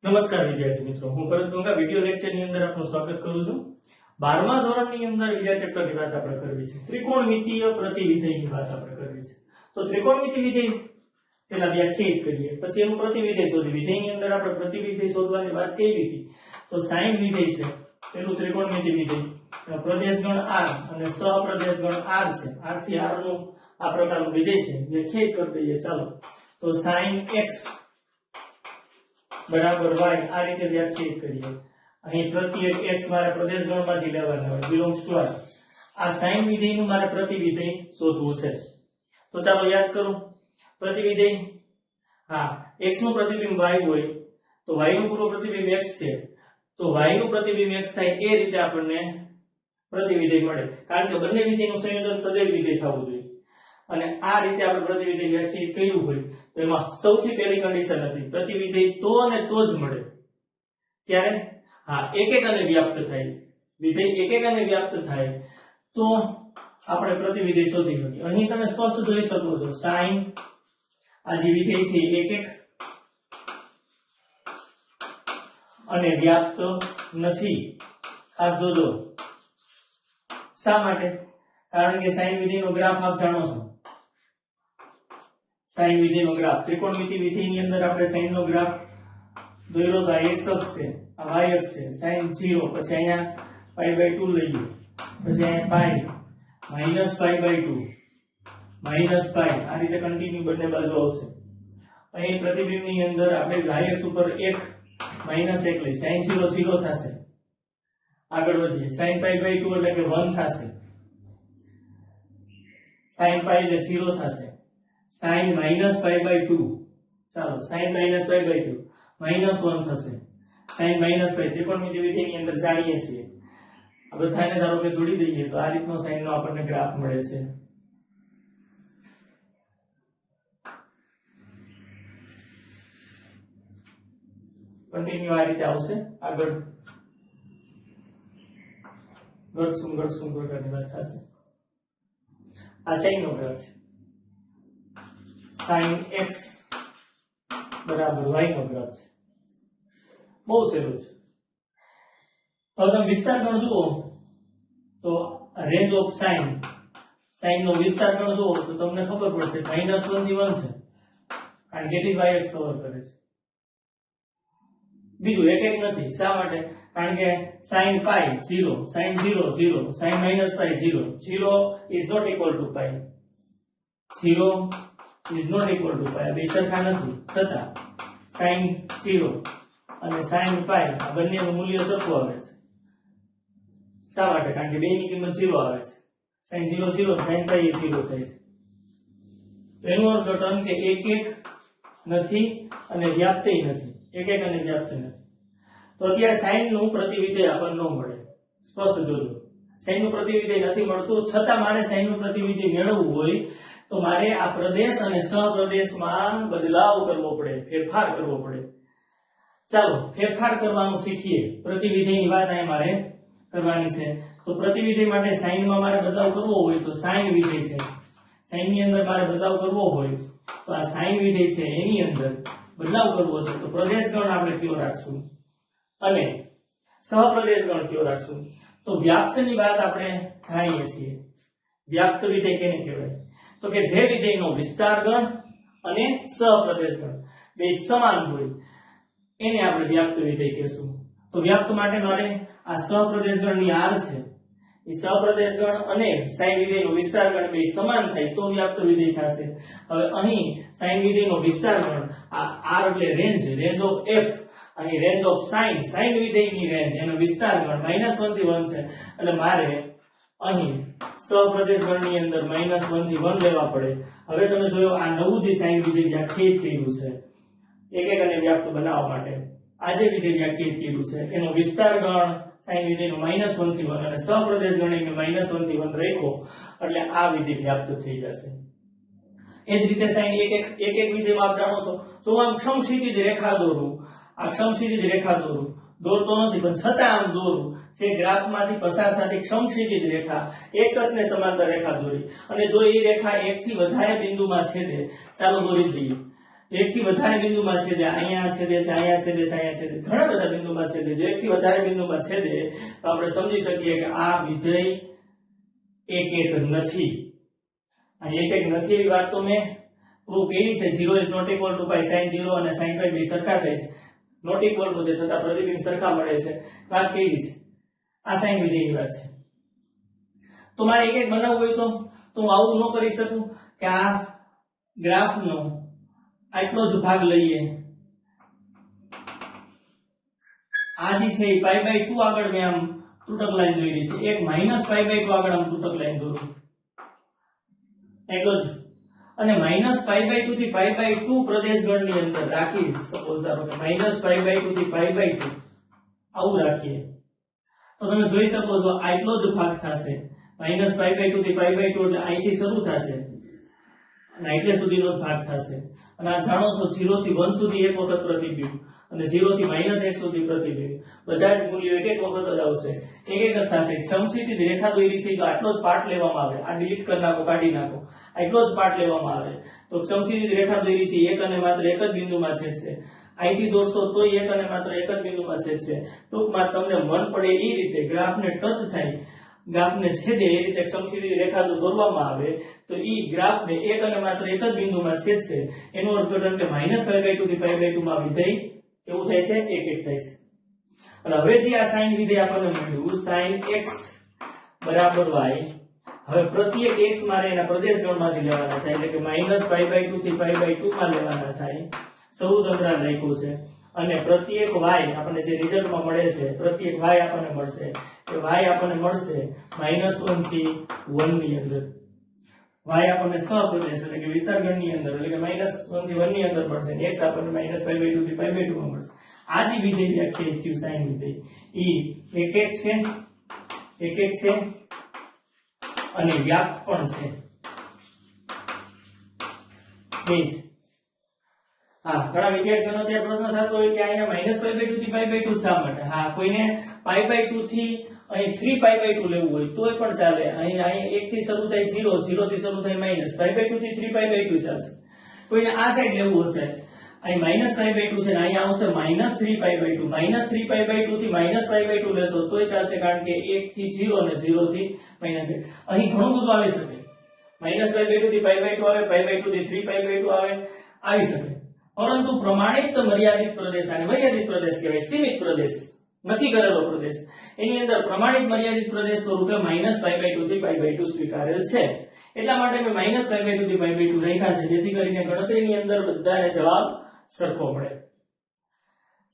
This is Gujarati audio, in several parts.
નમસ્કાર વિદ્યાર્થી મિત્રો, હું ભરત ગંગા વિડિયો લેક્ચરની અંદર આપનું સ્વાગત કરું છું। 12મા ધોરણની અંદર બીજા ચેપ્ટરની વાત આપણે કરવી છે, ત્રિકોણમિતીય પ્રતિવિધેયની વાત આપણે કરવી છે। તો ત્રિકોણમિતિ વિધેય પહેલા વ્યાખ્યાયિત કરીએ, પછી એનું પ્રતિવિધેય શોધી। વિધેયની અંદર આપણે પ્રતિવિધેય શોધવાની વાત કરી હતી, તો સાઇન વિધેય છે પેલું ત્રિકોણમિતિ વિધેય, પ્રદેશ ગણ r અને સહપ્રદેશ ગણ r છે। r થી r નું આ પ્રકારનું વિધેય છે, વ્યાખ્યાયિત કરી દઈએ। ચાલો, તો sin x बराबर y आ रीते व्याख्यायित करिए। અહીં પ્રત્યેક x મારા પ્રદેશ ગણમાંથી લેવાના હોય, belongs to r। આ sin વિધેયનું મારે પ્રતિવિધેય શોધવું છે। તો ચાલો યાદ કરો પ્રતિવિધેય। હા, x નું પ્રતિબિંબ y હોય તો y નું પૂર્વ પ્રતિબિંબ x છે, તો y નું પ્રતિબિંબ x થાય એ રીતે આપણને પ્રતિવિધેય મળે, કારણ કે બંને વિધેયનું સંયોજન તદેવ વિધેય થવું જોઈએ। અને આ રીતે આપણે પ્રતિવિધેય વ્યાખ્યાયિત કર્યું હોય તો એમાં સૌથી પહેલી કન્ડિશન હતી પ્રતિવિધેય તો અને તો જ મળે। ત્યારે હા, એક અને વ્યાપ્ત થાય, વિધેય એક અને વ્યાપ્ત થાય તો આપણે પ્રતિવિધેય શોધી શકીએ। અહીં તમે સ્પષ્ટ જોઈ શકો છો sin આ જે વિધેય છે એક અને વ્યાપ્ત નથી। ખાસ જોજો શા માટે, કારણ કે sin વિધેયનો ગ્રાફ આપ જાણો છો। sin વિધેયનો ગ્રાફ ત્રિકોણમિતિ વિધેયની અંદર આપણે sin નો ગ્રાફ દોર્યો તો x અક્ષ છે, આ y અક્ષ છે, sin 0, પછી અહીંયા π/2 લઈએ, પછી અહીંયા π -π/2 -π આ રીતે કન્ટિન્યુ બંને બાજુ આવશે। અહીં પ્રતિબિંબની અંદર આપણે y અક્ષ ઉપર 1 -1 લઈ, sin 0 0 થશે। આગળ વધીએ, sin π/2 એટલે કે 1 થશે, sin π એટલે 0 થશે, sin -π/2 ચાલો sin -π/2 -1 થશે, sin -π ત્રિકોણમિતિ વિધેયની અંદર જાણીએ છીએ। આ બધાને ધારો કે જોડી દઈએ તો આ રીતનો sin નો આપણને ગ્રાફ મળે છે। કન્ટિન્યુ આ રીતે આવશે, આગળ ઘટશું પ્રકારની વાત થશે। આ sin નો ગ્રાફ છે, sin x બરાબર y નો ગ્રાફ છે, બહુ સહેલું છે। હવે તમે વિસ્તાર ગણ જુઓ તો રેન્જ ઓફ sin નો વિસ્તાર ગણ જુઓ તો તમને ખબર પડશે -1 થી 1 છે, કારણ કે y અક્ષ કવર કરે છે। બીજું એક નથી, શા માટે? કારણ કે sin π 0, sin 0 0, sin -π 0, 0 is not equal to π, 0 is not equal to π, આ બે સરખા નથી, છતાં sin 0 અને sin π આ બંનેનું મૂલ્ય સરખું આવે છે। શા માટે? કારણ કે બેની કિંમત 0 આવે છે, sin 0 0, sin π એ 0 થાય છે। તો એનું અર્થઘટન કે એક નથી અને વ્યાપ્તય નથી, એક અને વ્યાપ્ત નથી। તો અત્યારે sin નું પ્રતિવિધેય આપણને ન મળે, સ્પષ્ટ જોજો sin નું પ્રતિવિધેય નથી મળતું, છતાં મારે sin નું પ્રતિવિધેય મેળવવું હોય તો મારે આ પ્રદેશ અને સહપ્રદેશમાં બદલાવ કરવો પડે, ફેરફાર કરવો પડે। ચાલો ફેરફાર કરવાનું શીખીએ, પ્રતિવિધેયની વાત અહીંયા મારે કરવાની છે। તો પ્રતિવિધેય માટે sin માં મારે બદલાવ કરવો હોય તો sin વિધેય છે, sin ની અંદર મારે બદલાવ કરવો હોય તો આ sin વિધેય છે એની અંદર બદલાવ કરવો છે તો પ્રદેશ ગણ આપણે કયો રાખશું અને સહપ્રદેશ ગણ કયો રાખશું। તો વ્યાપ્તની વાત આપણે જાણીએ છીએ। વ્યાપ્ત વિધેય કેને કહેવાય? તો કે જે વિધેયનો વિસ્તાર ગણ અને સહપ્રદેશ ગણ બે સમાન હોય એને આપણે વ્યાપ્ત વિધેય કહેશું। તો વ્યાપ્ત માટે મારે આ સહપ્રદેશ ગણની r છે એ સહપ્રદેશ ગણ અને sin વિધેયનો વિસ્તાર ગણ બે સમાન થાય તો વ્યાપ્ત વિધેય થશે। હવે અહીં sin વિધેયનો વિસ્તાર ગણ આ r એટલે રેન્જ ઓફ f, અહીં રેન્જ ઓફ sin વિધેયની રેન્જ એનો વિસ્તાર ગણ -1 થી 1 છે, એટલે મારે અહીં સહપ્રદેશ ગણની અંદર -1 થી 1 લેવા પડે। હવે તમે જોયો આ નવું જે sin વિધેય વ્યાખ્યાયિત કર્યું છે એક અને વ્યાપ્ત બનાવવા માટે, આ જે વિધેય વ્યાખ્યાયિત કર્યું છે એનો વિસ્તાર ગણ sin વિધેયનો -1 થી 1 અને સહપ્રદેશ ગણ એને -1 થી 1 રાખ્યો એટલે આ વિધેય વ્યાપ્ત થઈ જશે। એ જ રીતે sin એક વિધેય આપ જાણો છો, જો આમ સમક્ષિતિજ રેખા દોરું, આ સમક્ષિતિજ રેખા દોરતો નથી પણ છતાં આમ દોરું, જે ગ્રાફમાંથી પસાર થતી સમક્ષિતિજ રેખા x અક્ષને સમાંતર રેખા દોરી અને જો એ રેખા એક થી વધારે બિંદુમાં છેદે, ચાલો દોરી દઈએ એક થી વધારે બિંદુમાં છેદે, અહીંયા છેદે છે, અહીંયા છેદે છે, અહીંયા છેદે, ઘણા બધા બિંદુમાં છેદે. જો એક થી વધારે બિંદુમાં છેદે તો આપણે સમજી શકીએ કે આ વિધેય એક એક નથી. આ એક એક નથી એવી વાત તો મેં પ્રૂવ કરી છે. 0 is not equal to pi sin 0 અને sin પાઈ બે સરખા થાય છે. નોટ ઇક્વલ ટુ છે છતાં પ્રતિબિંબ સરખા મળે છે. વાત કેવી છે? આ સાઈન વિધેયની વાત છે. તો મારે એક એક બનાવવું હોય તો હું આવું ન કરી શકું કે આ ગ્રાફનો આટલો જ ભાગ લઈએ, આ જે છે એ પાઈ બાય 2 આગળ મેં આમ તૂટક લાઈન દોરી છે, એક માઈનસ પાઈ બાય 2 આગળ આમ તૂટક લાઈન દોરું એટલો જ, અને માઈનસ પાઈ બાય 2 થી પાઈ બાય 2 પ્રદેશ ગણની અંદર રાખી, સપોઝ ધારો કે માઈનસ પાઈ બાય 2 થી પાઈ બાય 2 આવું રાખીએ તો તમે જોઈ શકો છો આટલો જ ભાગ થશે. માઈનસ પાઈ બાય 2 થી પાઈ બાય 2 એટલે અહીંથી શરૂ થશે અને એટલે સુધીનો ભાગ થશે. અને આ જાણો છો 0 થી 1 સુધી એક વખત પ્રતિબિંબ અને 0 થી -1 સુધી પ્રતિબિંબ, બધા જ મૂલ્યો એક એક વખત જ આવશે, એક એક જ થશે. સમક્ષિતિજ રેખા દોરી છે તો આટલો જ પાર્ટ લેવામાં આવે, આ ડિલીટ કરી નાખો, કાઢી નાખો, આટલો જ પાર્ટ લેવામાં આવે. તો સમક્ષિતિજ રેખા દોરી છે એક અને માત્ર એક જ બિંદુમાં છેદશે, અહીંથી દોરશો તો એક અને માત્ર એક જ બિંદુમાં છેદશે. ટૂંકમાં તમને મન પડે એ રીતે ગ્રાફને ટચ થાય, ગ્રાફને છેદે એ રીતે સમક્ષિતિજ રેખા જો દોરવામાં આવે તો ઈ ગ્રાફને એક અને માત્ર એક જ બિંદુમાં છેદશે. એનું અર્થઘટન કે -π/2 થી π/2 માં વિધેય કેવું થાય છે? એક એક થાય છે. અને હવે જે આ sin વિધેય આપણને મળ્યું sin x બરાબર y, હવે પ્રત્યેક x મારે એના પ્રદેશ ગણમાંથી લેવાના થાય, એટલે કે -π/2 થી π/2 માં લેવાના થાય. સૌ અંતરાલ રાખ્યું છે અને પ્રત્યેક y આપણને જે રિઝલ્ટમાં મળે છે, પ્રત્યેક y આપણને મળશે કે y આપણને મળશે -1 થી 1 ની અંદર. y આપણને સહપ્રદેશ એટલે કે વિસ્તાર ગણની અંદર એટલે કે -1 થી 1 ની અંદર મળશે, અને x આપણને -π/2 થી π/2 માં મળશે. આ જે વિધેય વ્યાખ્યાયિત થયું sin વિધેય ઈ એક એક છે, એક એક છે અને વ્યાપ્ત પણ છે, બે છે. હા, ઘણા વિદ્યાર્થીઓનો ત્યાં પ્રશ્ન થતો હોય કે અહીંયા -π/2 થી π/2 શા માટે? હા, કોઈને π/2 થી અહીં 3π/2 લેવું હોય તોય પણ ચાલે. અહીં 1 થી શરૂ થાય 0, 0 થી શરૂ થાય -π/2 થી 3π/2 ચાલશે. કોઈને આ સાઈડ લેવું હશે, અહીં -π/2 છે ને અહીંયા આવશે -3π/2, -3π/2 થી -π/2 લેશો તોય ચાલશે, કારણ કે 1 થી 0 અને 0 થી -1. અહીં ઘણું બધું આવી શકે, -π/2 થી π/2 આવે, π/2 થી 3π/2 આવે, આવી શકે. પરંતુ પ્રમાણિત મર્યાદિત પ્રદેશ, અને મર્યાદિત પ્રદેશ કહેવાય, સીમિત પ્રદેશ, નક્કી કરેલો પ્રદેશ, એની અંદર પ્રમાણિત મર્યાદિત પ્રદેશ સ્વરૂપે -π/2 થી π/2 સ્વીકારેલ છે. એટલા માટે મેં -π/2 થી π/2 રાખ્યા છે, જેથી કરીને ગણતરીની અંદર બધાને જવાબ સરખો મળે.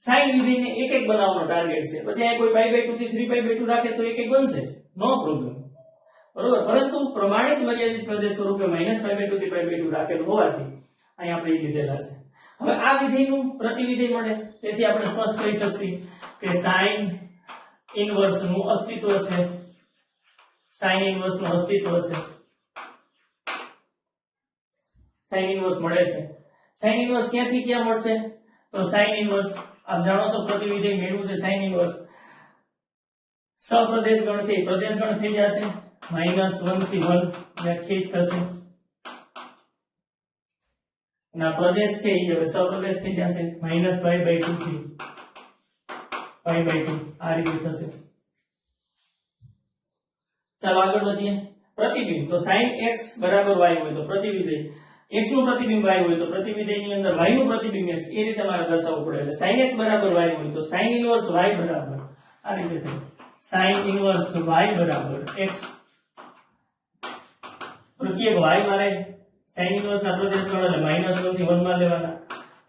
sin વિધેયને એક એક બનાવવાનો ટાર્ગેટ છે. પછી આ કોઈ π/2 થી 3π/2 રાખે તો એક એક બનશે, નો પ્રોબ્લેમ, બરોબર. પરંતુ પ્રમાણિત મર્યાદિત પ્રદેશ સ્વરૂપે -π/2 થી π/2 રાખેલું હોવાથી અહીં આપણે એ લીધેલા છે. હવે આ વિધેયનું પ્રતિવિધેય મળે, તેથી આપણે સ્પષ્ટ કહી શકીએ કે sin ઇનવર્સ નું અસ્તિત્વ છે, sin ઇનવર્સ નું અસ્તિત્વ છે, sin ઇનવર્સ મળે છે. sin ઇનવર્સ ક્યાંથી ક્યાં મળશે? તો sin ઇનવર્સ આપ જાણો છો પ્રતિવિધેય મેળવ્યું છે. sin ઇનવર્સ સપ્રદેશ ગણ છે, પ્રદેશ ગણ થઈ જશે, -1 થી 1 વ્યાખ્યાયિત થશે, અને આ પ્રદેશ છે એ હવે સપ્રદેશ થઈ જશે, -π/2 થી π/2 આ રીતે થશે. ચાલો આગળ વધીએ. પ્રતિબિંબ, તો sin x બરાબર y હોય તો પ્રતિવિધેય x નું પ્રતિબિંબ y હોય તો પ્રતિવિધેયની અંદર y નું પ્રતિબિંબ x, એ રીતે મારે દર્શાવવું પડે. એટલે sin x બરાબર y હોય તો sin ઇનવર્સ y બરાબર આ રીતે થાય, sin ઇનવર્સ y બરાબર x. પ્રત્યેક y મારે sin ઇનવર્સ ના પ્રદેશ ગણ એટલે -1 થી 1 માં લેવાના,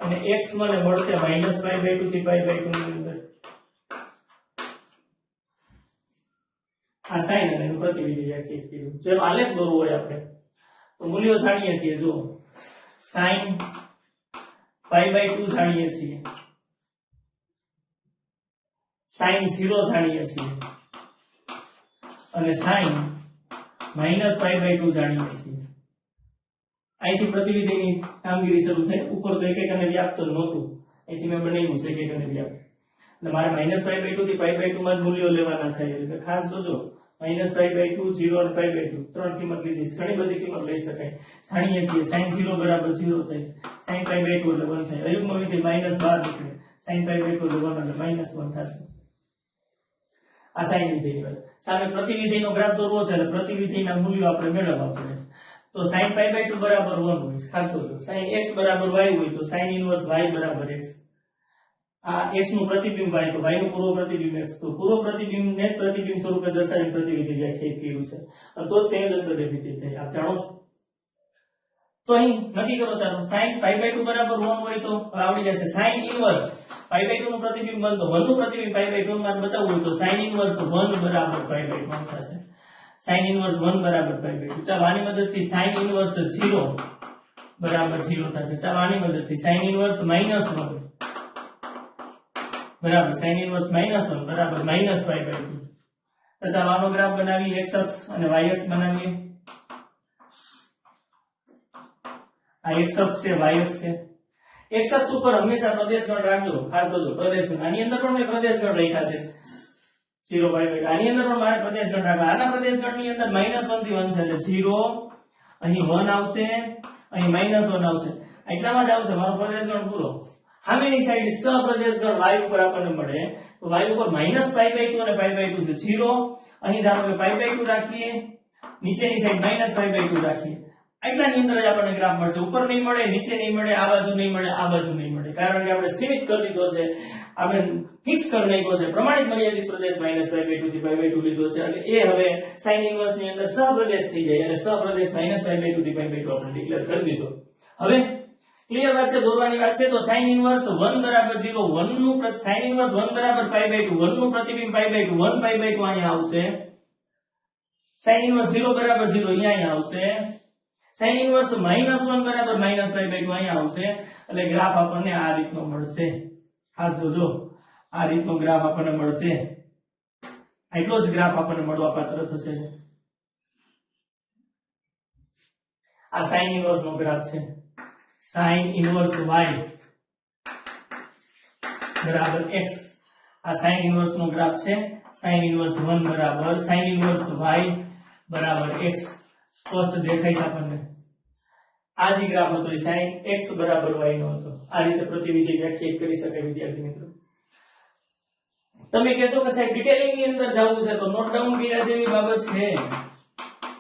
અને x મને મળશે -π/2 થી π/2 ની અંદર. આ sin અને એનું પ્રતિવિધેય વ્યાખ્યાયિત કર્યું. જેમ આલેખ દોરવો હોય આપણે તો મૂલ્યો જાણીએ છીએ. જો sin π/2 જાણીએ છીએ, sin 0 જાણીએ છીએ અને sin -π/2 જાણીએ છીએ. અહીંથી પ્રતિવિધેયની કામગીરી શરૂ થાય. ઉપર તો એક એક અને વ્યાપ્ત નહોતું, અહીંથી મેં બનાવ્યું છે એક એક અને વ્યાપ્ત. એટલે મારે -π/2 થી π/2 માં જ મૂલ્યો લેવાના થાય. એટલે ખાસ જોજો, -π/2, 0 અને π/2 ત્રણ કિંમત લીધી. ઘણી બધી કિંમત લઈ શકાય. જાણીએ છીએ sin 0 બરાબર 0 થાય, sin પાઈ બાય 2 એટલે 1 થાય અયુગ્મમાંથી -12 નીકળે sin પાઈ બાય 2 એટલે 1 એટલે -1 થશે આ sin વિધેય ની સામે પ્રતિવિધેયનો ગ્રાફ દોરવો છે એટલે પ્રતિવિધેયના મૂલ્યો આપણે મેળવવા પડે તો sin પાઈ બાય 2 બરાબર 1 હોય ખાસ તો sin x બરાબર y હોય તો sin ઇન્વર્સ y બરાબર x આ x નું પ્રતિબિંબ y તો y નું પૂર્વ પ્રતિબિંબ x તો પૂર્વ પ્રતિબિંબ ને પ્રતિબિંબ સ્વરૂપે દર્શાવી પ્રતિવિધેય વ્યાખ્યાયિત કર્યું છે તો જ સંયોજન પ્રતિવિધેય થાય આપ જાણો છો તો અહીં નક્કી કરો ચાલો sin પાઈ બાય 2 બરાબર 1 હોય તો આવડી જશે sin ઇન્વર્સ પાઈ બાય 2 નું પ્રતિબિંબ બનતો 1 નું પ્રતિબિંબ પાઈ બાય 2 માં બતાવવું હોય તો sin ઇન્વર્સ 1 બરાબર પાઈ બાય 1 થશે sin ઇન્વર્સ 1 બરાબર પાઈ બાય 2 ચાલો આની મદદથી sin ઇન્વર્સ 0 બરાબર 0 થશે ચાલો આની મદદથી sin ઇન્વર્સ -1 બરાબર sin ઇન્વર્સ -1 બરાબર -પાઈ બાય 2 તો ચાલો આનો ગ્રાફ બનાવીએ x અક્ષ અને y અક્ષ બનાવીએ આ x અક્ષ છે y અક્ષ છે x અક્ષ ઉપર હંમેશા પ્રદેશ ગણ રાખજો ખાસ જોજો પ્રદેશ ગણ આની અંદર પણ મેં પ્રદેશ ગણ લખ્યા છે 0 પાઈ બાય આની અંદર પણ મારે પ્રદેશ ગણ રાખવા આના પ્રદેશ ગણની અંદર -1 થી 1 છે એટલે 0 અહીં 1 આવશે અહીં -1 આવશે એટલામાં જ આવશે મારો પ્રદેશ ગણ પૂરો સામેની સાઈડ સહપ્રદેશ ગણ y ઉપર આપણને મળે તો y ઉપર -પાઈ બાય 2 અને પાઈ બાય 2 છે 0 અહીં ધારો કે પાઈ બાય 2 રાખીએ નીચેની સાઈડ -પાઈ બાય 2 રાખીએ એટલાની અંદર જ આપણને ગ્રાફ મળશે ઉપર નહીં મળે નીચે નહીં મળે આ બાજુ નહીં મળે આ બાજુ નહીં મળે કારણ કે આપણે સીમિત કરી દીધો છે આપણે ફિક્સ કરી નાખ્યો છે પ્રમાણિત મર્યાદિત પ્રદેશ -પાઈ બાય 2 થી પાઈ બાય 2 લીધો છે એટલે એ હવે sin ઇન્વર્સ ની અંદર સહપ્રદેશ થઈ જાય અને સહપ્રદેશ -પાઈ બાય 2 થી પાઈ બાય 2 આપણે ડિક્લેર કરી દીધો હવે ક્લિયર વાત છે દોરવાની વાત છે તો sin ઇન્વર્સ 1 બરાબર 0 1 નું sin ઇન્વર્સ 1 બરાબર પાઈ બાય 2 1 નું પ્રતિબિંબ પાઈ બાય 2 1 પાઈ બાય 2 અહીંયા આવશે sin ઇન્વર્સ 0 બરાબર 0 અહીંયા આવશે sin ઇન્વર્સ -1 બરાબર -પાઈ બાય 2 અહીંયા આવશે એટલે ગ્રાફ આપણને આ રીતનો મળશે ખાસ જોજો આ રીતનો ગ્રાફ આપણને મળશે એટલો જ ગ્રાફ આપણને મળવા પાત્ર થશે આ sin ઇન્વર્સ નો ગ્રાફ છે sin ઇન્વર્સ y બરાબર x આ sin ઇન્વર્સ નો ગ્રાફ છે sin ઇન્વર્સ 1 બરાબર sin ઇન્વર્સ y બરાબર x સ્પષ્ટ દેખાય છે આપણને આ જે ગ્રાફ હતો એ sin x બરાબર y નો હતો આ રીતે પ્રતિવિધેય વ્યાખ્યાયિત કરી શકાય વિદ્યાર્થી મિત્રો તમે કહેશો કે સાહેબ ડિટેલિંગ ની અંદર જવું છે તો નોટ ડાઉન કર્યા જેવી બાબત છે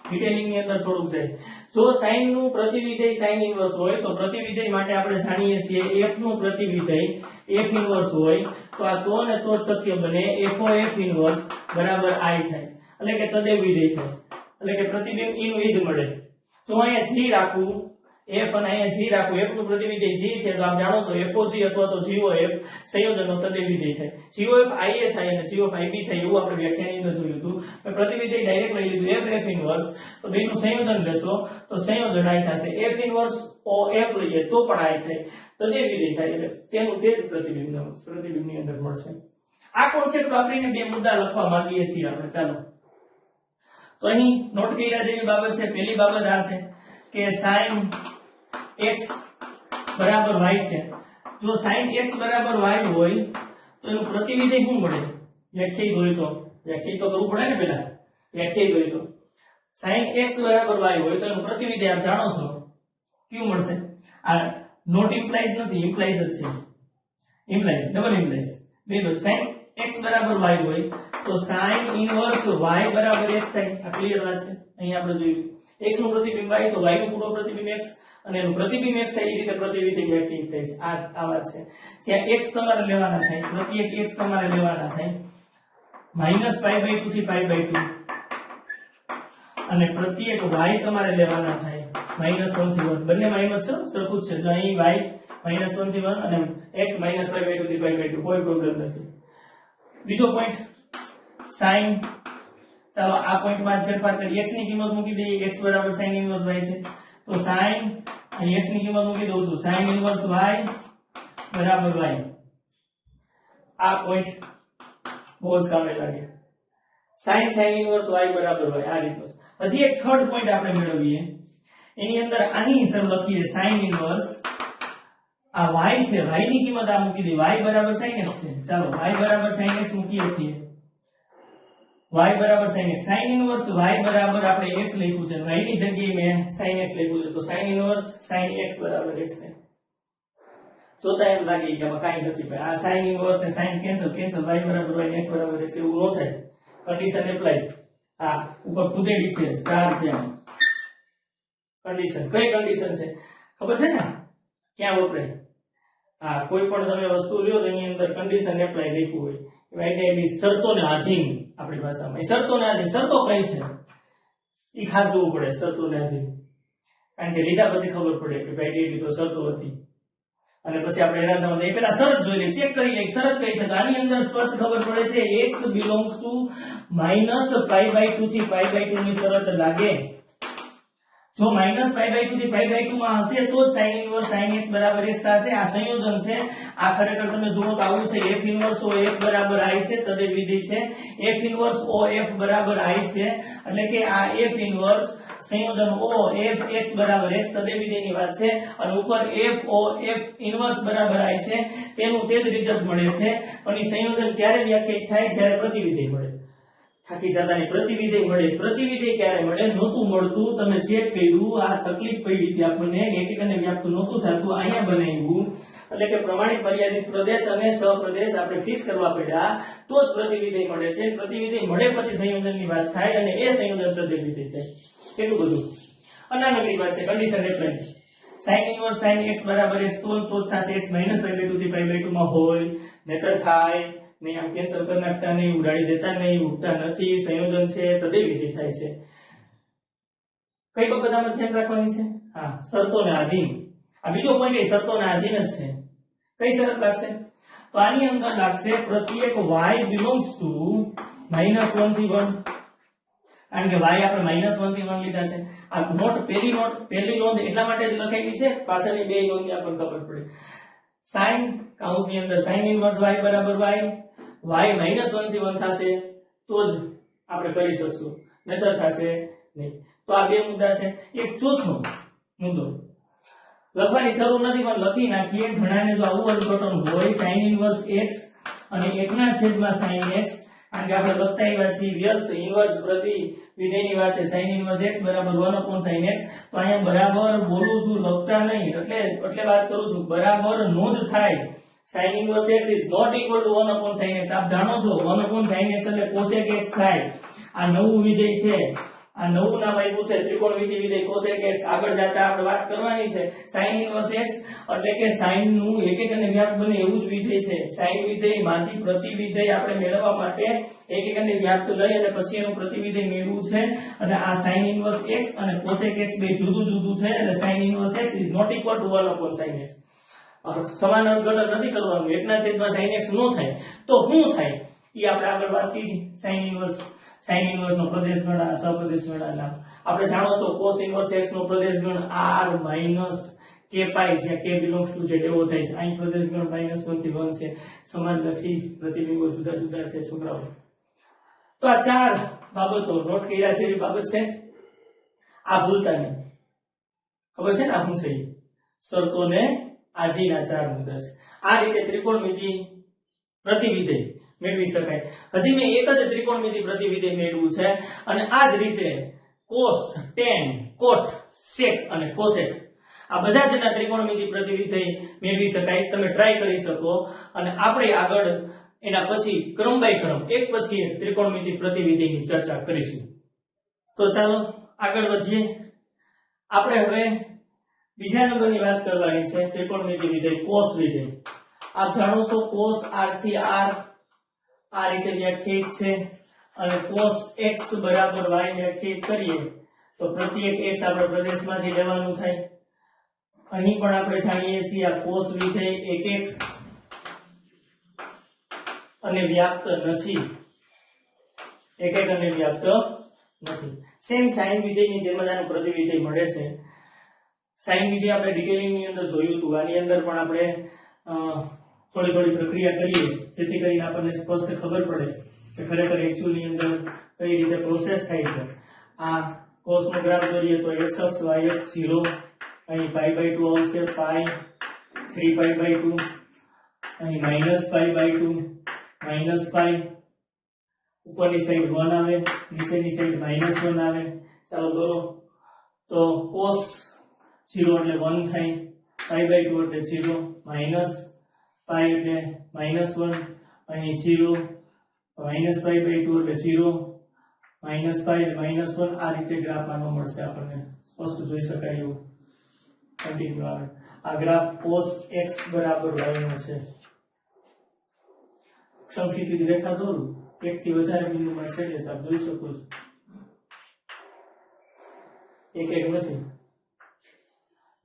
ડિટેલિંગ ની અંદર થોડુંક જાય જો sin નું પ્રતિવિધેય sin ઇન્વર્સ હોય તો પ્રતિવિધેય માટે આપણે જાણીએ છીએ f નું પ્રતિવિધેય f ઇન્વર્સ હોય તો આ તો ને તો જ શક્ય બને f f ઇન્વર્સ બરાબર i થાય એટલે કે તદેવ વિધેય થાય એટલે કે પ્રતિબિંબ e નું e જ મળે જો અહીંયા g રાખું f અને અહીંયા g રાખું f નું પ્રતિવિધેય g છે તો આપ જાણો છો FOG અથવા તો GOF સંયોજનનો તદેવ વિધેય થાય GOF IA થાય અને GOF IB થાય એવું આપણે વ્યાખ્યાનની અંદર જોયું હતું મેં પ્રતિવિધેય ડાયરેક્ટ લઈ લીધું f f ઇન્વર્સ તો બેનું સંયોજન લેશો તો સંયોજન i થશે f ઇન્વર્સ OF લઈએ તો પણ i થાય તદેવ વિધેય થાય એટલે તેનું તે જ પ્રતિબિંબની અંદર મળશે આ કોન્સેપ્ટ વાપરીને બે મુદ્દા લખવા માંગીએ છીએ આપણે ચાલો તો અહીં નોટ કર્યા જેવી બાબત છે પહેલી બાબત આ છે કે sin x બરાબર y છે જો sin x બરાબર y હોય તો એનું પ્રતિવિધેય શું મળે વ્યાખ્યાયિત હોય તો વ્યાખ્યાયિત તો કરવું પડે ને પહેલા વ્યાખ્યાયિત હોય તો sin x બરાબર y હોય તો એનું પ્રતિવિધેય આપ જાણો છો કયું મળશે આ નોટ ઇમ્પ્લાઇઝ નથી ઇમ્પ્લાઇઝ જ છે ઇમ્પ્લાઇઝ ડબલ ઇમ્પ્લાઇઝ બે દો sin x બરાબર y હોય તો sin ઇન્વર્સ y બરાબર x થાય આ ક્લિયર વાત છે અહીં આપણે જોયું x નું પ્રતિબિંબ y તો y નું પૂર્વ પ્રતિબિંબ x અને એનું પ્રતિબિંબ x થાય એ રીતે પ્રતિવિધેય વ્યાખ્યાયિત થાય છે આ વાત છે જ્યાં x તમારે લેવાના થાય પ્રત્યેક x તમારે લેવાના થાય -પાઈ બાય 2 થી પાઈ બાય 2 અને પ્રત્યેક y તમારે લેવાના થાય -1 થી 1 બંને માઈનસ છે સરખું જ છે તો અહીં y -1 થી 1 અને x -પાઈ બાય 2 થી પાઈ બાય 2 કોઈ પ્રોબ્લેમ નથી બીજો પોઈન્ટ sin ચાલો આ પોઈન્ટ માં ફેરફાર કરી x ની કિંમત મૂકી દઈએ x બરાબર sin ઇન્વર્સ y છે તો sin અહીં x ની કિંમત મૂકી દઉં છું sin ઇન્વર્સ y બરાબર y આ પોઈન્ટ બહુ જ કામે લાગે sin ઇન્વર્સ y બરાબર y આ રીતનો હજી એક થર્ડ પોઈન્ટ આપણે મેળવીએ એની અંદર અહીં સર લખીએ sin ઇન્વર્સ આ y છે y ની કિંમત આ મૂકી દઈએ y બરાબર sin x છે ચાલો y બરાબર sin x મૂકીએ છીએ y બરાબર sin x sin inverse y બરાબર આપણે x લખ્યું છે y ની જગ્યાએ મેં sin x લખ્યું છે તો sin ઇન્વર્સ sin x બરાબર x છે જોતા એમ લાગે કે આમાં કાંઈ નથી ભાઈ આ sin ઇન્વર્સ ને sin કેન્સલ કેન્સલ y બરાબર y x બરાબર x એવું ન થાય કન્ડિશન એપ્લાય આ ઉપર ખુદેલી છે સ્ટાર છે કન્ડિશન કઈ કન્ડિશન છે ખબર છે ને ક્યાં વપરાય હા કોઈ પણ તમે વસ્તુ લ્યો તો એની અંદર કન્ડિશન એપ્લાય લખ્યું હોય કે એની શરતોને આધીન આપણી ભાષામાં એ શરતોને આધીન શરતો કઈ છે ઈ ખાસ જોવું પડે શરતોને આધીન કારણ કે લીધા પછી ખબર પડે કે ભાઈ એવી તો શરતો હતી અને પછી આપણે એના એ પેલા શરત જોઈ લઈએ ચેક કરી લઈએ શરત કઈ છે તો આની અંદર સ્પષ્ટ ખબર પડે છે x belongs to -π/2 થી π/2 ની શરત લાગે જો -π/2 થી π/2 માં હશે તો જ sin ઇન્વર્સ sin x બરાબર x થશે આ સંયોજન છે આ ખરેખર તમે જુઓ તો આવું છે f ઇન્વર્સ o f બરાબર i છે તદે વિધેય છે f ઇન્વર્સ o f બરાબર i છે એટલે કે આ f ઇન્વર્સ સંયોજન o f x બરાબર x તદે વિધેયની વાત છે અને ઉપર f o f ઇન્વર્સ બરાબર i છે તેનું તે જ રિઝલ્ટ મળે છે પણ એ સંયોજન ક્યારે વ્યાખ્યાયિત થાય જ્યારે પ્રતિવિધેય મળે થાકી જતાની પ્રતિવિધેય મળે પ્રતિવિધેય ક્યારે મળે નહોતું મળતું તમે ચેક કર્યું આ તકલીફ પડી હતી આપણને એક અને વ્યાપ્ત નહોતું થતું અહીંયા બનાવ્યું એટલે કે પ્રમાણિત મર્યાદિત પ્રદેશ અને સહપ્રદેશ આપણે ફિક્સ કરવા પડ્યા તો જ પ્રતિવિધેય મળે છે પ્રતિવિધેય મળે પછી સંયોજનની વાત થાય અને એ સંયોજન પ્રતિવિધેય થાય કેટલું બધું અનાનકરી વાત છે condition apply sin inverse sin x બરાબર x તો જ થશે x -π/2 થી π/2 માં હોય નહીતર થાય નહીં આમ કેન્સલ કરી નાખતા નહીં ઉડાડી દેતા નહીં ઉડતા નથી સંયોજન છે તદે વિધેય થાય છે કઈ બાબતમાં ધ્યાન રાખવાની છે હા શરતોને આધીન આ બીજો પોઈન્ટ એ શરતોને આધીન જ છે કઈ શરત લાગશે તો આની અંદર લાગશે પ્રત્યેક y belongs to -1 થી 1 કારણ કે y આપણે -1 થી 1 લીધા છે આ પહેલી નોંધ એટલા માટે જ લખાયેલી છે પાછળની બે નોંધ આપણને ખબર પડે sin કૌંસની અંદર sin ઇન્વર્સ y બરાબર y -1 થી 1 થશે તો જ આપણે કરી શકશું નહીતર થશે નહીં તો આ બે મુદ્દા છે એક ચોથો મુદ્દો લખવાની જરૂર નથી પણ લખી નાખીએ ઘણાને જો આવું અર્થઘટન હોય sin ઇન્વર્સ x અને 1/sin x કારણ કે આપણે લખતા આવ્યા છીએ વ્યસ્ત ઇન્વર્સ પ્રતિ વિધેયની વાત છે sin ઇન્વર્સ x બરાબર 1/sin x તો અહીંયા બરાબર બોલું છું લખતા નહીં એટલે વાત કરું છું બરાબર નોંધ થાય sin inverse x is not equal to 1/sin x આપ જાણો છો 1/sin x એટલે cosec x થાય આ નવું વિધેય છે આ નવું નામ આપ્યું છે ત્રિકોણમિતિ વિધેય cosec x આગળ જતા આપણે વાત કરવાની છે sin inverse x એટલે કે sin નું એકક અને વ્યાપ્ત બને એવું જ વિધેય છે sin વિધેય માંથી પ્રતિવિધેય આપણે મેળવવા માટે એકક અને વ્યાપ્ત લઈ અને પછી એનું પ્રતિવિધેય મેળવવું છે અને આ sin inverse x અને cosec x બે જુદું જુદું છે એટલે sin inverse x is not equal to 1/sin x સમાન અર્થઘટન નથી કરવાનું 1/sin x નો થાય તો શું થાય ઈ આપણે આગળ વાત કરી sin inverse નો પ્રદેશ ગણ સહપ્રદેશ ગણ આપણે જાણો છો cos inverse x નો પ્રદેશ ગણ r - k π જ્યાં k belongs to છે એવો થાય છે અહીં પ્રદેશ ગણ -1 થી 1 છે સમાન નથી પ્રતિબિંબો જુદા જુદા છે છોકરાઓ તો આ ચાર બાબતો નોટ કર્યા છે એ બાબત છે આ ભૂલતા નહીં ખબર છે ને આ શું છે શરતોને આધીન આ ચાર મુદ્દા છે આ રીતે ત્રિકોણમિતિ પ્રતિવિધેય મેળવી શકાય હજી મેં એક જ ત્રિકોણમિતિ પ્રતિવિધેય મેળવ્યું છે અને આ જ રીતે cos tan cot sec અને cosec આ બધા જ ત્રિકોણમિતિ પ્રતિવિધેય મેળવી શકાય તમે ટ્રાય કરી શકો અને આપણે આગળ એના પછી ક્રમ બાય ક્રમ એક પછી એક ત્રિકોણમિતિ પ્રતિવિધેયની ચર્ચા કરીશું તો ચાલો આગળ વધીએ આપણે હવે બીજા નંબરની વાત કરવાની છે ત્રિકોણમિતિ વિધેય cos વિધેય આપ જાણો છો cos r થી r આ રીતે વ્યાખ્યાયિત છે અને cos x બરાબર y વ્યાખ્યાયિત કરીએ તો પ્રત્યેક x આપણે પ્રદેશમાંથી લેવાનું થાય અહીં પણ આપણે જાણીએ છીએ આ cos વિધેય એક અને વ્યાપ્ત નથી એક અને વ્યાપ્ત નથી સેમ sin વિધેયની જેમ જ આનું પ્રતિવિધેય મળે છે sin વિધેય આપણે ડિટેલિંગ ની અંદર જોયું હતું આની અંદર પણ આપણે થોડી પ્રક્રિયા કરીએ જેથી કરીને આપણને સ્પષ્ટ ખબર પડે કે ખરેખર એક્ચ્યુઅલ ની અંદર કઈ રીતે પ્રોસેસ થાય છે આ cos નો ગ્રાફ દોરીએ તો x અક્ષ y અક્ષ 0 અહીં π/2 આવશે પાઈ 3π/2 અહીં -π/2 -π ઉપરની સાઈડ 1 આવે નીચેની સાઈડ -1 આવે ચાલો દોરો તો cos 0 એટલે 1 થાય π/2 એટલે 0 માઈનસ પાઈ એટલે -1 અહીં 0 માઈનસ π/2 એટલે 0 માઈનસ પાઈ એટલે -1 આ રીતે ગ્રાફ આનો મળશે આપણને સ્પષ્ટ જોઈ શકાય એવું કન્ટિન્યુ આવે આ ગ્રાફ cos x બરાબર y નો છે સમક્ષિતિજ રેખા દોરું એક થી વધારે બિંદુમાં છેદે છે આપ જોઈ શકો છો એક નથી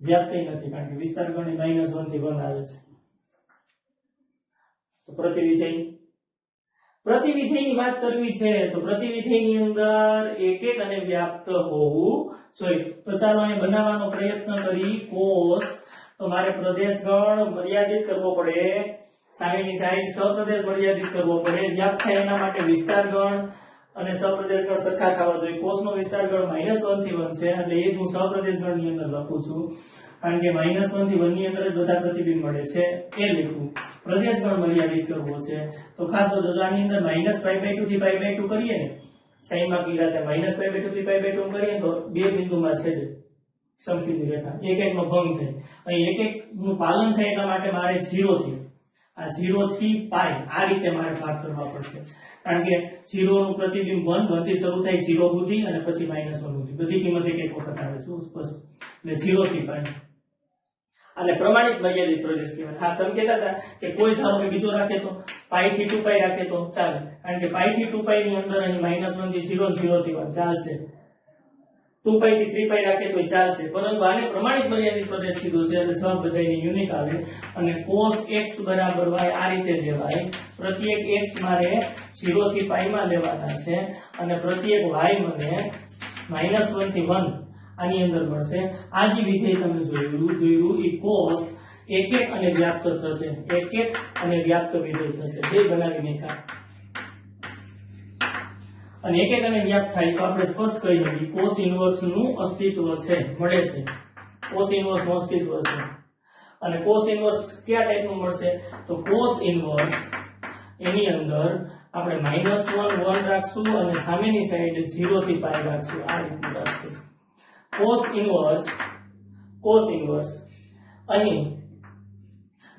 વ્યાપ્ત નથી કારણ કે વિસ્તાર ગણ -1 થી 1 આવે છે તો પ્રતિવિધેયની વાત કરવી છે તો પ્રતિવિધેયની અંદર એક અને વ્યાપ્ત હોવું જોઈએ તો ચાલો અહીં બનાવવાનો પ્રયત્ન કરી cos તો મારે પ્રદેશ ગણ મર્યાદિત કરવો પડે સામેની સાઈડ સપ્રદેશ મર્યાદિત કરવો પડે વ્યાપ્ત થાય એના માટે વિસ્તાર ગણ અને સપ્રદેશ ગણ સરખા થવા જોઈએ cos નો વિસ્તાર ગણ -1 થી 1 છે એટલે એ હું સપ્રદેશ ગણ ની અંદર લખું છું કારણ કે -1 થી 1 ની અંદર જ બધા પ્રતિબિંબ મળે છે એ લખું પ્રદેશ ગણ મર્યાદિત કરવો છે તો ખાસ તો આની અંદર -π/2 થી π/2 કરીએ ને સાઈન માં કીધા છે -π/2 થી π/2 કરીએ તો બે બિંદુમાં છેદે સમક્ષિતિજ રેખા એક નો ભંગ થાય અહીં એક નું પાલન થાય એટલા માટે મારે 0 થી આ 0 થી π આ રીતે મારે ભાગ કરવા પડશે કારણ કે 0 નું પ્રતિબિંબ 1 થી શરૂ થાય 0 સુધી અને પછી -1 સુધી બધી કિંમત એક વખત આવે છે સ્પષ્ટ એટલે 0 થી π અને પ્રમાણિત મર્યાદિત પ્રદેશ કહેવાય હા તમે કહેતા હતા કે કોઈ ધારો કે બીજો રાખે તો π થી 2π રાખે તો ચાલે કારણ કે π થી 2π ની અંદર અહીં -1 થી 0 0 થી 1 ચાલશે 2π થી 3π રાખે તો ચાલશે પરંતુ આને પ્રમાણિત મર્યાદિત પ્રદેશ કીધું છે એટલે જવાબ બધાયને યુનિક આવે અને cos x બરાબર y આ રીતે લેવાય પ્રત્યેક x મારે 0 થી π માં લેવાના છે અને પ્રત્યેક y મને -1 થી 1 આની અંદર મળશે આ જે વિધેય તમે જોયું ઈ cos એક અને વ્યાપ્ત થશે એક અને વ્યાપ્ત વિધેય થશે બે બનાવીને કા અને એક અને વ્યાપ્ત થાય તો આપણે સ્પષ્ટ કહી શકીએ cos ઇન્વર્સ નું અસ્તિત્વ છે મળે છે cos ઇન્વર્સ નું અસ્તિત્વ છે અને cos ઇન્વર્સ કયા ટાઈપનું મળશે તો cos ઇન્વર્સ એની અંદર આપણે -1 1 રાખશું અને સામેની સાઈડ 0 થી π રાખશું આ રીતનું રાખશું cos ઇન્વર્સ અહીં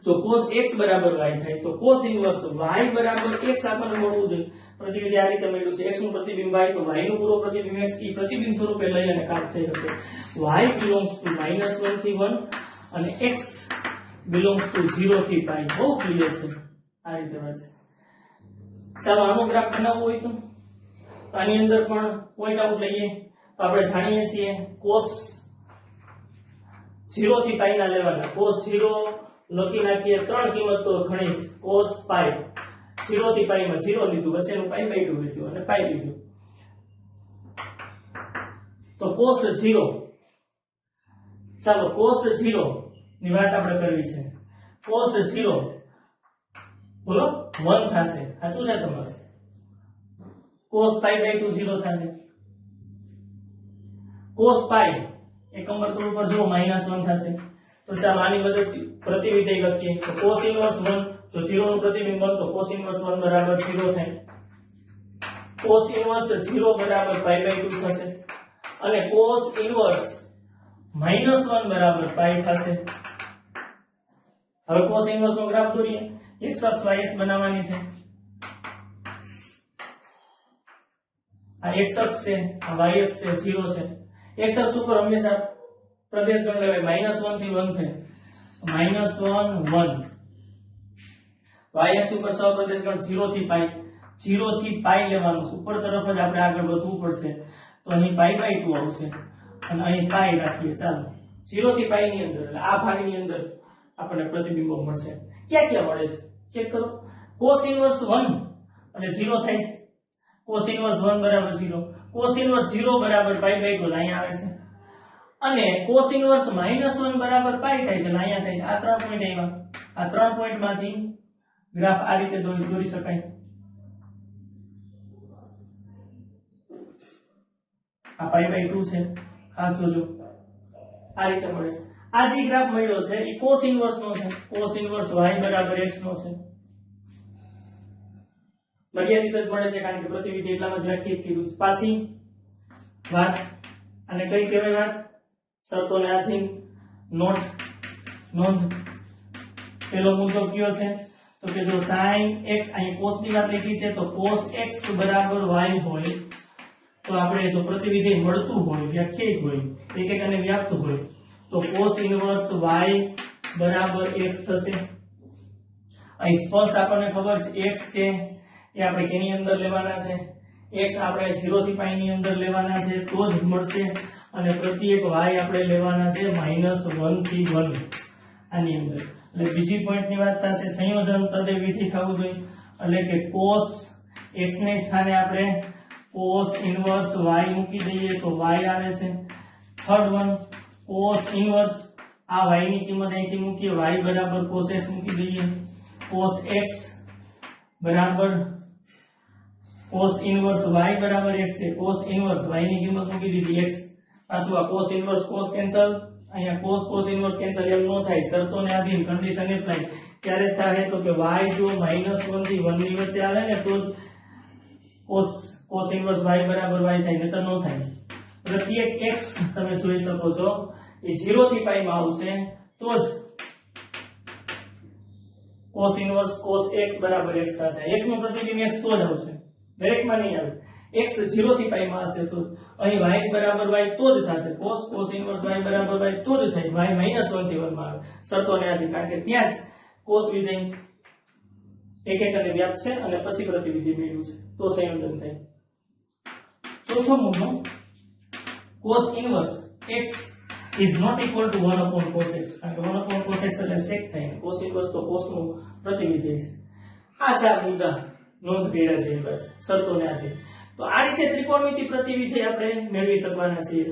જો cos x બરાબર y થાય તો cos ઇન્વર્સ y બરાબર x આપણને મળવું જોઈએ પ્રતિવિધિ આ રીતે મળ્યું છે x નું પ્રતિબિંબ y તો y નું પૂરો પ્રતિબિંબ x ઈ પ્રતિબિંબ સ્વરૂપે લઈ અને કાઢ થઈ શકે y belongs to -1 થી 1 અને x belongs to 0 થી π બહુ ક્લિયર છે આ રીતે વાત છે ચાલો આનો ગ્રાફ બનાવવો હોય તો આની અંદર પણ પોઈન્ટ આઉટ લઈએ તો આપણે જાણીએ છીએ cos 0 થી π ના લેવાના cos 0 લખી નાખીએ ત્રણ કિંમત તો ઘણી cos π 0 થી π માં 0 લીધું વચ્ચેનું π/2 લીધું અને π લીધું તો cos 0 ચાલો cos 0 ની વાત આપણે કરવી છે cos 0 બોલો 1 થશે સાચું છે તમારે cos π/2 0 થશે cos π એકમ વર્તુળ ઉપર જો -1 થશે તો ચાલો આની મદદથી પ્રતિવિધેય લખીએ તો cos ઇન્વર્સ 1 જો 0 નું પ્રતિબિંબ તો cos ઇન્વર્સ 1 બરાબર 0 થાય cos ઇન્વર્સ 0 બરાબર π/2 થશે અને cos ઇન્વર્સ -1 બરાબર π થશે હવે cos ઇન્વર્સ નો ગ્રાફ દોરીએ x અક્ષ y અક્ષ બનાવવાની છે આ x અક્ષ છે આ y અક્ષ છે 0 છે x અક્ષ ઉપર હંમેશા પ્રદેશ ગણ લેવાય -1 થી 1 છે -1 1 y અક્ષ ઉપર સપ્રદેશ ગણ 0 થી π 0 થી π લેવાનું ઉપર તરફ જ આપણે આગળ વધવું પડશે તો અહીં π/2 આવશે અને અહીં π રાખીએ ચાલો 0 થી π ની અંદર એટલે આ ભાગની અંદર આપણને પ્રતિબિંબો મળશે ક્યાં મળે છે ચેક કરો cos ઇન્વર્સ 1 અને 0 થાય છે cos ઇન્વર્સ 1 બરાબર 0 cos ઇન્વર્સ 0 બરાબર π/2 અહીંયા આવે છે અને cos ઇન્વર્સ -1 બરાબર π થાય છે અહીંયા થાય છે આ ત્રણ પોઈન્ટ આવ્યા આ ત્રણ પોઈન્ટ માંથી ગ્રાફ આ રીતે દોરી શકાય આ π/2 છે ખાસ જોજો આ રીતે મળે છે આ જે ગ્રાફ મળ્યો છે એ cos ઇન્વર્સ નો છે cos ઇન્વર્સ y બરાબર x નો છે મર્યાદિત જ મળે છે કારણ કે પ્રતિવિધિ એટલામાં જ વ્યાખ્યાયિત કર્યું છે પાછી વાત અને કઈ કહેવાય વાત શરતોને આધીન નોટ નોંધ પેલો મુદ્દો કયો છે તો કે જો sin x અહીં cos ની વાત લખી છે તો cos x બરાબર y હોય તો આપણે જો પ્રતિવિધેય મળતું હોય વ્યાખ્યાયિત હોય એક એક અને વ્યાપ્ત હોય તો cos ઇન્વર્સ y બરાબર x થશે અહીં સ્પષ્ટ આપણને ખબર છે x છે એ આપણે કેની અંદર લેવાના છે x આપણે 0 થી π ની અંદર લેવાના છે તો જ મળશે અને પ્રત્યેક y આપણે લેવાના છે -1 થી 1 આની અંદર એટલે બીજી પોઈન્ટ ની વાત થશે સંયોજન તદે વિધિ થવું જોઈએ એટલે કે cos x ને સ્થાને આપણે cos ઇન્વર્સ y મૂકી દઈએ તો y આવે છે થર્ડ વન cos ઇન્વર્સ આ y ની કિંમત અહીંથી મૂકીએ y બરાબર cos x મૂકી દઈએ cos x બરાબર cos ઇન્વર્સ y બરાબર x છે cos ઇન્વર્સ y ની કિંમત મૂકી દીધી x પાછું આ cos ઇન્વર્સ cos કેન્સલ અહીંયા cos ઇન્વર્સ કેન્સલ એમ નો થાય શરતોને આધીન કન્ડિશન એપ્લાય ત્યારે થાય તો કે y જો -1 થી 1 ની વચ્ચે આવે ને તો cos ઇન્વર્સ y બરાબર y થાય નહીતર નો થાય પ્રત્યેક x તમે જોઈ શકો છો એ 0 થી π માં આવશે તો જ cos ઇન્વર્સ cos x બરાબર x થશે x નું પ્રતિબિંબ x તો જ આવશે દરેકમાં નહીં આવે x 0 થી π માં હશે તો અહીં y બરાબર y તો જ થશે cos ઇન્વર્સ y બરાબર y તો જ થાય y -1 થી 1 માં આવે શરતોને આધીન કારણ કે ત્યાં જ cos વિધેય એક એક અને વ્યાપ્ત છે અને પછી પ્રતિવિધિ મેળવ્યું છે તો સંયોજન થાય ચોથો મુદ્દો cos inverse x is not equal to 1 upon cos x કારણ કે 1 upon cos x એટલે sec થાય cos ઇન્વર્સ તો cos નું પ્રતિવિધિ છે આ ચાર મુદ્દા નોંધ કર્યા છે બસ શરતોને આધીન તો આ રીતે ત્રિકોણમિતિ પ્રતિવિધિ આપણે મેળવી શકવાના છીએ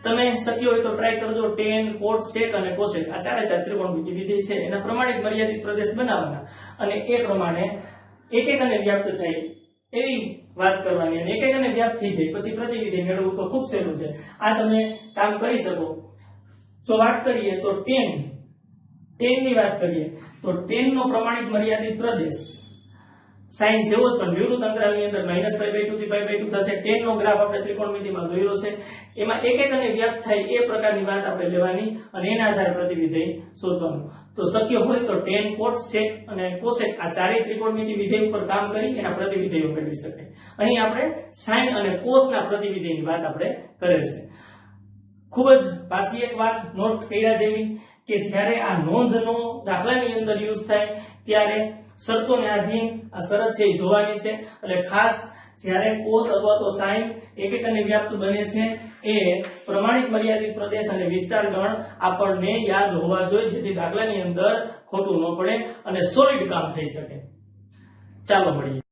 તમે શક્ય હોય તો ટ્રાય કરજો tan cot sec અને cosec આ ચારે ચાર ત્રિકોણમિતિ વિધિ છે એના પ્રમાણિત મર્યાદિત પ્રદેશ બનાવવાના અને એ પ્રમાણે એક એક અને વ્યાપ્ત થાય એવી વાત કરવાની અને એક એક અને વ્યાપ્ત થઈ જાય પછી પ્રતિવિધિ મેળવવું તો ખૂબ સહેલું છે આ તમે કામ કરી શકો જો વાત કરીએ તો tan ની વાત કરીએ તો tan નો પ્રમાણિત મર્યાદિત પ્રદેશ sin જેવો જ પણ વિવૃત અંતરાલની અંદર -π/2 થી π/2 થશે tan નો ગ્રાફ આપણે ત્રિકોણમિતિમાં જોયેલો છે એમાં એક એક અને વ્યાપ્ત થાય એ પ્રકારની વાત આપણે લેવાની અને એના આધારે પ્રતિવિધેય શોધવાનું તો શક્ય હોય તો tan cot sec અને cosec આ ચારેય ત્રિકોણમિતિ વિધેય ઉપર કામ કરી એના પ્રતિવિધેયો મેળવી શકાય અહીં આપણે sin અને cos ના પ્રતિવિધેયની વાત આપણે કરેલ છે ખૂબ જ પાછી એક વાત નોટ કર્યા જેવી કે જ્યારે આ નોંધનો દાખલાની અંદર યુઝ થાય ત્યારે શરતોને આધીન આ શરત છે એ જોવાની છે એટલે ખાસ જ્યારે cos અથવા તો sin એક એક અને વ્યાપ્ત બને છે એ પ્રમાણિત મર્યાદિત પ્રદેશ અને વિસ્તાર ગણ આપણને યાદ હોવા જોઈએ જેથી દાખલાની અંદર ખોટું ન પડે અને સોલિડ કામ થઈ શકે ચાલો મળીએ